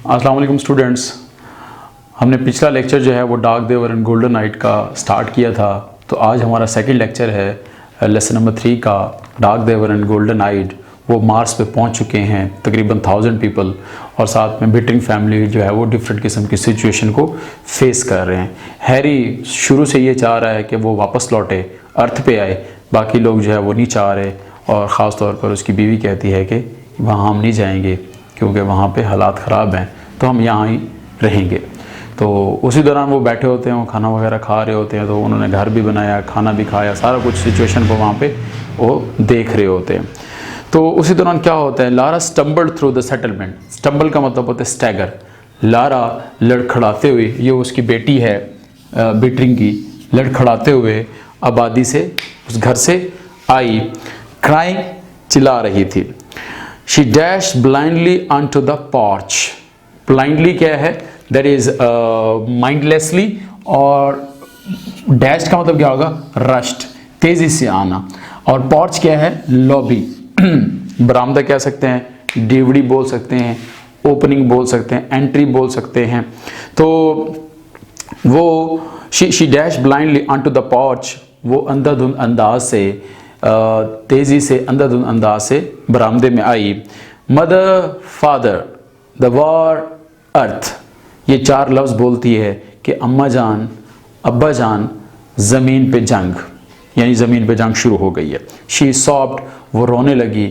अस्सलाम वालेकुम स्टूडेंट्स। हमने पिछला लेक्चर जो है वो dark they were and golden eyed का स्टार्ट किया था, तो आज हमारा सेकंड लेक्चर है लेसन नंबर 3 का dark they were and golden eyed. वो मार्स पे पहुंच चुके हैं तकरीबन 1000 पीपल, और साथ में बिटिंग फैमिली जो है वो डिफरेंट किस्म की सिचुएशन को फेस कर रहे हैं। हैरी शुरू से ये चाह रहा है कि वो वापस लौटे, अर्थ पे आए, बाकी लोग जो है वो नहीं चाह रहे, और ख़ास तौर पर उसकी बीवी कहती है कि वहाँ हम नहीं जाएंगे क्योंकि वहाँ पे हालात ख़राब हैं, तो हम यहाँ ही रहेंगे। तो उसी दौरान वो बैठे होते हैं, वो खाना वगैरह खा रहे होते हैं, तो उन्होंने घर भी बनाया, खाना भी खाया, सारा कुछ सिचुएशन को वहाँ पे वो देख रहे होते हैं। तो उसी दौरान क्या होता है, Lara stumbled through the settlement. Stumble का मतलब होता है स्टैगर। लारा लड़खड़ाते हुए, ये उसकी बेटी है बिटरिंग की, लड़खड़ाते हुए आबादी से, उस घर से आई, क्राइंग, चिल्ला रही थी। She dashed blindly onto the porch. Blindly क्या है? That is mindlessly, और dashed का मतलब क्या होगा? Rushed, तेजी से आना। और porch क्या है? Lobby, बरामदा कह सकते हैं, डीवडी बोल सकते हैं, ओपनिंग बोल सकते हैं, एंट्री बोल सकते हैं। तो वो she dashed blindly onto the porch, वो अंधाधुंध अंदाज से, तेज़ी से, अंधाधुंध अंदाज से बरामदे में आई। मदर, फादर, द वॉर, अर्थ, ये 4 लफ्ज़ बोलती है कि अम्मा जान, अब्बा जान, ज़मीन पे जंग, यानी ज़मीन पे जंग शुरू हो गई है। शी सॉफ्ट, वो रोने लगी,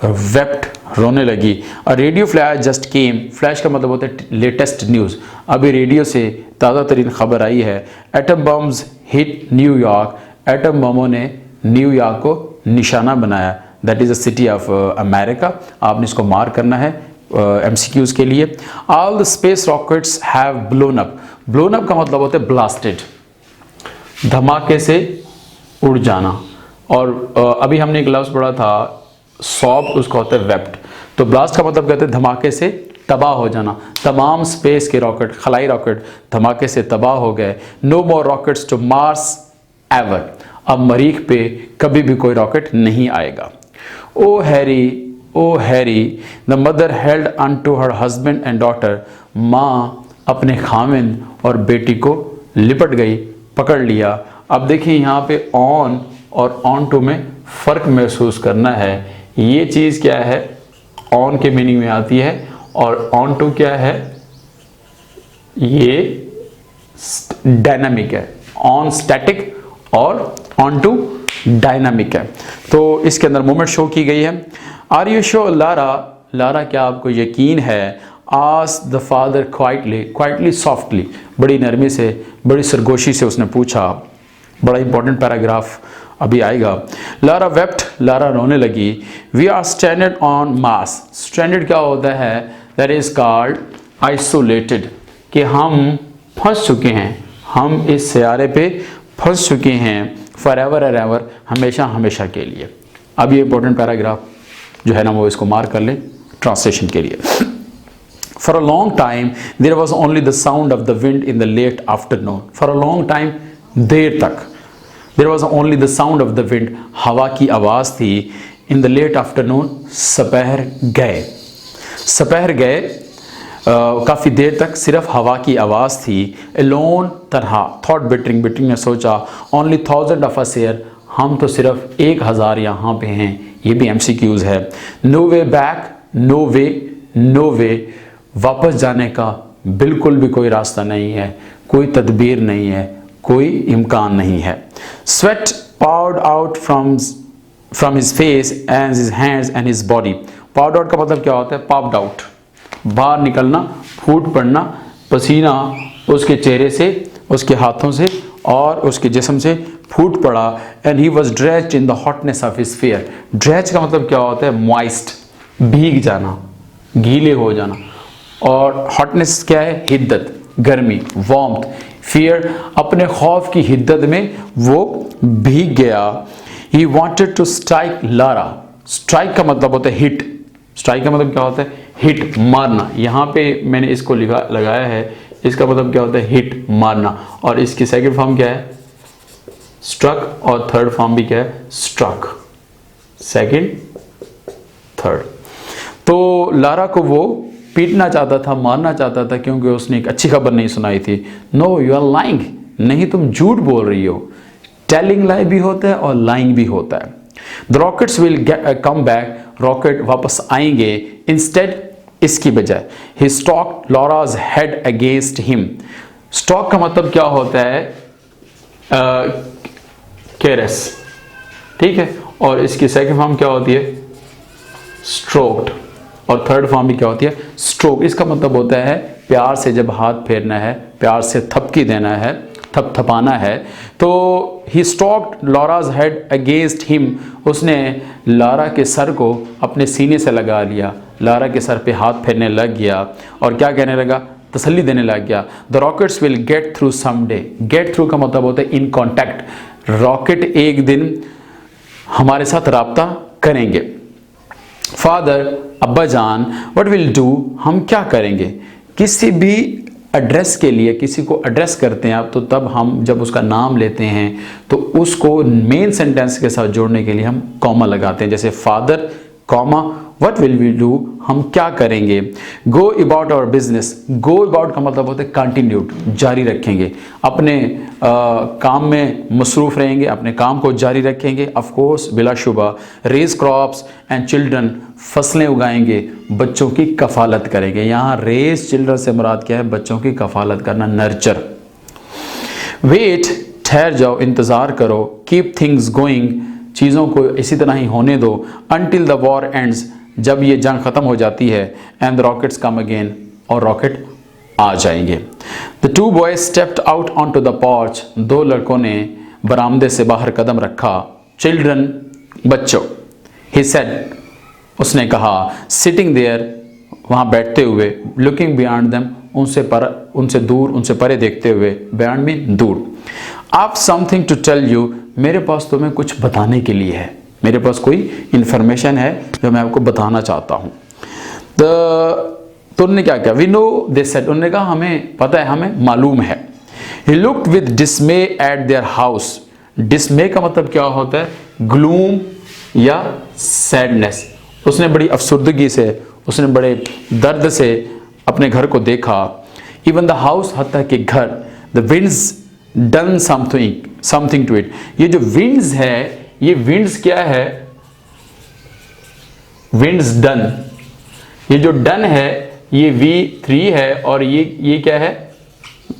वेप्ट, रोने लगी। A radio flash just came, flash का मतलब होता है लेटेस्ट न्यूज़, अभी रेडियो से ताज़ा तरीन खबर आई है। Atom bombs hit New York, atom बमों ने न्यूयॉर्क को निशाना बनाया। That is a city of America. आपने इसको मार्क करना है MCQs के लिए। All the space rockets have blown up. Blown up का मतलब होता है ब्लास्टेड, धमाके से उड़ जाना। और अभी हमने एक लफ्ज़ पढ़ा था सॉफ्ट, उसका होता है वेप्ट। तो ब्लास्ट का मतलब कहते हैं धमाके से तबाह हो जाना। तमाम स्पेस के रॉकेट, खलाई रॉकेट धमाके से तबाह हो गए। No more rockets to Mars ever, अब मरीख पे कभी भी कोई रॉकेट नहीं आएगा। Oh Harry, the mother held on to her husband and daughter, माँ अपने खामिंद और बेटी को लिपट गई, पकड़ लिया। अब देखिए यहाँ पे ऑन और ऑन टू में फ़र्क महसूस करना है। ये चीज़ क्या है, ऑन के मीनिंग में आती है, और ऑन टू क्या है, ये डायनामिक है। ऑन स्टैटिक और ऑन टू डायनामिक है। तो इसके अंदर मूवमेंट शो की गई है। आर यू श्योर लारा, क्या आपको यकीन है? Asked the father quietly softly, बड़ी नरमी से, बड़ी सरगोशी से उसने पूछा। बड़ा इंपॉर्टेंट पैराग्राफ अभी आएगा। लारा वेप्ट, लारा रोने लगी। We are stranded on Mars. Stranded क्या होता है? दैट इज कॉल्ड आइसोलेटेड, कि हम फंस चुके हैं, हम इस सयारे पे फंस चुके हैं, फॉर एवर एंड एवर, हमेशा हमेशा के लिए। अब ये इंपॉर्टेंट पैराग्राफ जो है ना, वो इसको मार्क कर लें ट्रांसलेशन के लिए। For a long time there was only the sound of the wind in the late afternoon. For a long time, देर तक, there was only the sound of the wind, हवा की आवाज़ थी। इन द लेट आफ्टरनून, सपहर गए, सपहर गए, काफ़ी देर तक सिर्फ हवा की आवाज़ थी। एलोन, तनहा, थॉट बिटरिंग, बिटरिंग ने सोचा। ओनली 1000 ऑफ अस हियर, हम तो सिर्फ 1000 यहाँ पे हैं। ये भी MCQs है। नो वे बैक, नो वे, वापस जाने का बिल्कुल भी कोई रास्ता नहीं है, कोई तदबीर नहीं है, कोई इम्कान नहीं है। Sweat poured out from his face and his hands and his body. Poured out का मतलब क्या होता है? पॉप्ड आउट, बाहर निकलना, फूट पड़ना, पसीना उसके चेहरे से, उसके हाथों से और उसके जिस्म से फूट पड़ा। And he was dressed in the hotness of his fair. Dressed का मतलब क्या होता है? मॉइस्ट, भीग जाना, गीले हो जाना। और हॉटनेस क्या है? हिद्दत, गर्मी, वार्मथ। फियर, अपने खौफ की हिद्दत में वो भीग गया। He wanted to strike Lara. Strike का मतलब होता है हिट। स्ट्राइक का मतलब क्या होता है? हिट, मारना। यहाँ पे मैंने इसको लगाया है, इसका मतलब क्या होता है? हिट, मारना। और इसकी सेकंड फॉर्म क्या है? स्ट्रक, और थर्ड फॉर्म भी क्या है? Struck, second, third. तो लारा को वो पीटना चाहता था, मारना चाहता था, क्योंकि उसने एक अच्छी खबर नहीं सुनाई थी। नो यू आर लाइंग, नहीं तुम झूठ बोल रही हो। टेलिंग लाई भी होता है और लाइंग भी होता है। The rockets will come back, rocket वापस आएंगे। इंस्टेड, इसकी बजाय। He stalk Laura's head against him. Stalk का मतलब क्या होता है? केयरस, ठीक है। और इसकी सेकंड फॉर्म क्या होती है? स्ट्रोक्ड। और थर्ड फॉर्म भी क्या होती है? स्ट्रोक। इसका मतलब होता है प्यार से जब हाथ फेरना है, प्यार से थपकी देना है, थपथपाना है। तो ही stocked Laura's head against him, उसने लारा के सर को अपने सीने से लगा लिया, लारा के सर पे हाथ फेरने लग गया और क्या कहने लगा? तसल्ली देने लग गया। The rockets will get through someday. Get through का मतलब होता है इन कॉन्टैक्ट। रॉकेट एक दिन हमारे साथ राब्ता करेंगे। फादर, अब्बा जान, व्हाट विल डू, हम क्या करेंगे? किसी भी एड्रेस के लिए किसी को एड्रेस करते हैं आप, तो तब हम जब उसका नाम लेते हैं तो उसको मेन सेंटेंस के साथ जोड़ने के लिए हम कॉमा लगाते हैं। जैसे father comma what will we do, हम क्या करेंगे। Go about our business. Go about का मतलब होता है कंटिन्यूड, जारी रखेंगे, अपने काम में मसरूफ रहेंगे, अपने काम को जारी रखेंगे। ऑफ कोर्स, बिलाशुबा। रेज क्रॉप्स एंड चिल्ड्रन, फसलें उगाएंगे, बच्चों की कफालत करेंगे। यहाँ रेज चिल्ड्रन से मुराद क्या है? बच्चों की कफालत करना, नर्चर। वेट, ठहर जाओ, इंतज़ार करो। कीप थिंग्स गोइंग, चीज़ों को इसी तरह ही होने दो। अनटिल द वॉर एंड्स, जब ये जंग ख़त्म हो जाती है। And the rockets come again, और रॉकेट आ जाएंगे। The two boys stepped out on to the porch, दो लड़कों ने बरामदे से बाहर कदम रखा। चिल्ड्रन, बच्चों। ही सेड, उसने कहा। सिटिंग देयर, वहाँ बैठते हुए। लुकिंग बियॉन्ड देम, उनसे दूर, उनसे परे देखते हुए। बियॉन्ड में दूर। आप समथिंग टू टेल यू, मेरे पास तुम्हें कुछ बताने के लिए है, मेरे पास कोई इंफॉर्मेशन है जो मैं आपको बताना चाहता हूँ। तो उन्होंने क्या किया? वी नो, दे सेड, उन्होंने कहा हमें पता है, हमें मालूम है। He looked with डिसमे eight their house. डिसमे का मतलब क्या होता है? ग्लूम या सैडनेस। उसने बड़ी अफसुर्दगी से, उसने बड़े दर्द से अपने घर को देखा। इवन द हाउस, हत्ता के घर। The winds done something to it. ये जो विंड्स है, ये विंड्स क्या है? Winds done. ये जो डन है ये V3 है और ये क्या है?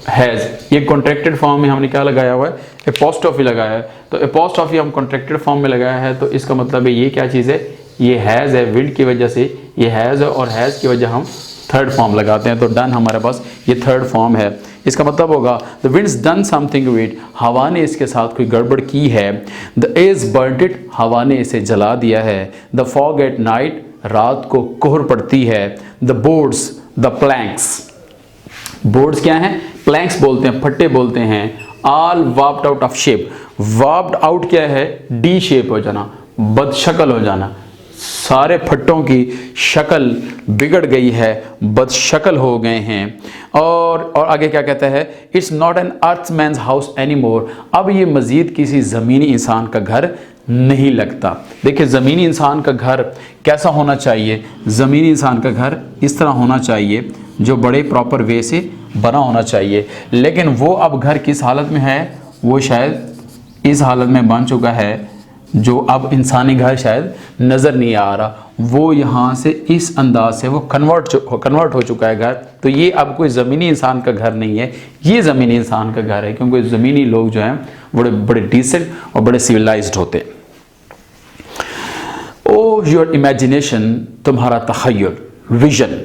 हैज। ये कॉन्ट्रैक्टेड फॉर्म में हमने क्या लगाया हुआ है? एपोस्ट्रोफी लगाया है। तो एपोस्ट्रोफी हम कॉन्ट्रैक्टेड फॉर्म में लगाया है, तो इसका मतलब है ये क्या चीज़ है? ये हैज़ है। विंड की वजह से ये हैज़ है और हैज़ की वजह हम थर्ड फॉर्म लगाते हैं, तो डन हमारे पास ये थर्ड फॉर्म है। इसका मतलब होगा the winds done something to it, हवा ने इसके साथ कोई गड़बड़ की है। द एज बर्न्ट इट, हवा ने इसे जला दिया है। द फॉग एट नाइट, रात को कोहर पड़ती है। The boards, the planks, boards क्या हैं? प्लैंक्स बोलते हैं, फट्टे बोलते हैं। All warped out of shape. Warped out क्या है? डी शेप हो जाना, बदशक्ल हो जाना। सारे फट्टों की शक्ल बिगड़ गई है, बदशक्ल हो गए हैं। और आगे क्या कहता है? It's not an earthman's house any more, अब ये मज़ीद किसी ज़मीनी इंसान का घर नहीं लगता। देखिए, ज़मीनी इंसान का घर कैसा होना चाहिए? ज़मीनी इंसान का घर इस तरह होना चाहिए, जो बड़े प्रॉपर वे से बना होना चाहिए। लेकिन वो अब घर किस हालत में है? वो शायद इस हालत में बन चुका है जो अब इंसानी घर शायद नज़र नहीं आ रहा। वो यहाँ से इस अंदाज से वो कन्वर्ट हो चुका है घर। तो ये अब कोई ज़मीनी इंसान का घर नहीं है, ये ज़मीनी इंसान का घर है, क्योंकि ज़मीनी लोग जो हैं बड़े बड़े डिसेंट और बड़े सिविलाइज्ड होते हैं। ओ योर इमेजिनेशन, तुम्हारा तखय्युल, vision.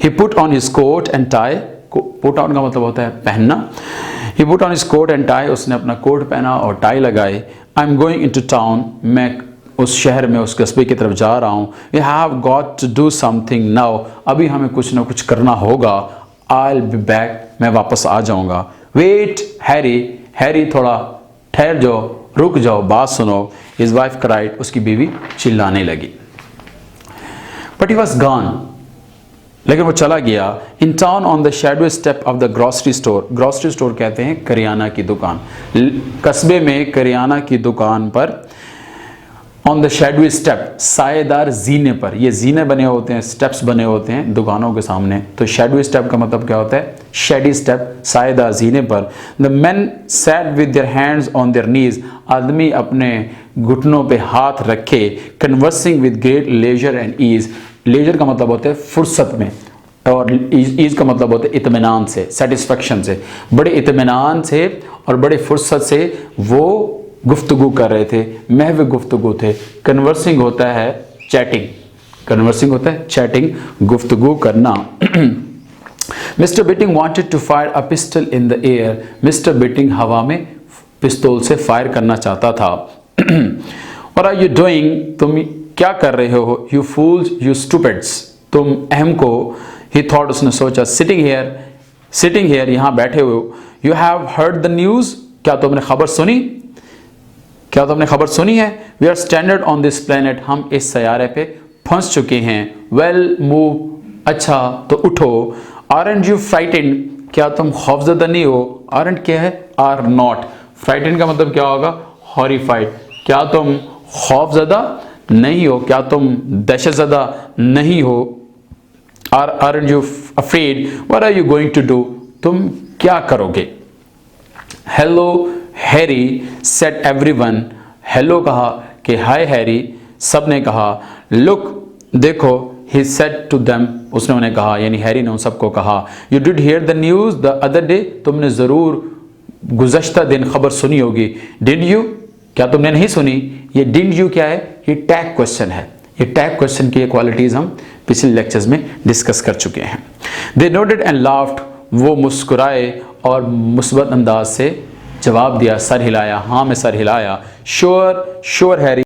He put on his coat and tie, put on का मतलब होता है पहनना। He put on his coat and tie, उसने अपना कोट पहना और टाई लगाई। I am going into town, मैं उस शहर में, उस कस्बे की तरफ जा रहा हूँ। We have got to do something now, अभी हमें कुछ ना कुछ करना होगा। आई विल बी बैक, मैं वापस आ जाऊँगा। वेट हैरी, हैरी थोड़ा ठहर जाओ, रुक जाओ, बात सुनो। हिज वाइफ क्राइड, उसकी बीवी चिल्लाने लगी। बट ही वॉज गॉन, लेकिन वो चला गया। In town on the shadow step of the grocery store, grocery store कहते हैं करियाना की दुकान। कस्बे में करियाना की दुकान पर ऑन द शेडवी स्टेप, सायेदार जीने पर। ये जीने बने होते हैं, स्टेप्स बने होते हैं दुकानों के सामने। तो शेडवी स्टेप का मतलब क्या होता है? शेडी स्टेप, सायेदार जीने पर। The man sat with their hands on their knees, आदमी अपने घुटनों पे हाथ रखे। Conversing with great leisure and ease, leisure का मतलब होता है फुर्सत में, और ईज का मतलब होता है इत्मीनान से, सेटिस्फेक्शन से। बड़े इत्मीनान से और बड़े फुर्सत से वो गुफ्तगू कर रहे थे, महव गुफ्तगू थे। कन्वर्सिंग होता है चैटिंग, कन्वर्सिंग होता है चैटिंग, गुफ्तगू करना। Mister Bittering wanted to fire a pistol in the air, mister Bittering हवा में पिस्तौल से फायर करना चाहता था। और आर यू डूइंग, तुम क्या कर रहे हो? यू फूल्स, यू स्टूपिड्स, तुम अहम को। ही थॉट, उसने सोचा। सिटिंग हेयर, यहाँ बैठे हुए हो। You have heard the news, क्या तुमने खबर सुनी? क्या तुमने खबर सुनी है? We are standard on this planet, हम इस सयारे पे फंस चुके हैं। वेल मूव, अच्छा तो उठो। आरंट यू फ्राइटेंड, क्या तुम खौफजदा नहीं हो? आरंट क्या है? Are not. फ्राइटेंड का मतलब क्या होगा? हॉरिफाइड। क्या तुम खौफजदा नहीं हो? क्या तुम दहशतजदा नहीं हो? Aren't you afraid, what are you going to do, तुम क्या करोगे? Hello Harry said everyone, hello कहा कि हाय हैरी, सब ने कहा। लुक, देखो, ही सेड टू देम, उसने उन्हें कहा, यानी हैरी ने उन सबको कहा। You did here the news the other day, तुमने जरूर गुज़श्ता दिन खबर सुनी होगी। डिड यू, क्या तुमने नहीं सुनी? ये डिड यू क्या है? ये टैग क्वेश्चन है। ये टैग क्वेश्चन की क्वालिटीज हम पिछले लेक्चर्स में डिस्कस कर चुके हैं। दे नोटेड एंड लाफ्ड, वो मुस्कुराए और मुस्बत अंदाज से जवाब दिया, सर हिलाया, हाँ मैं सर हिलाया। Sure, sure Harry,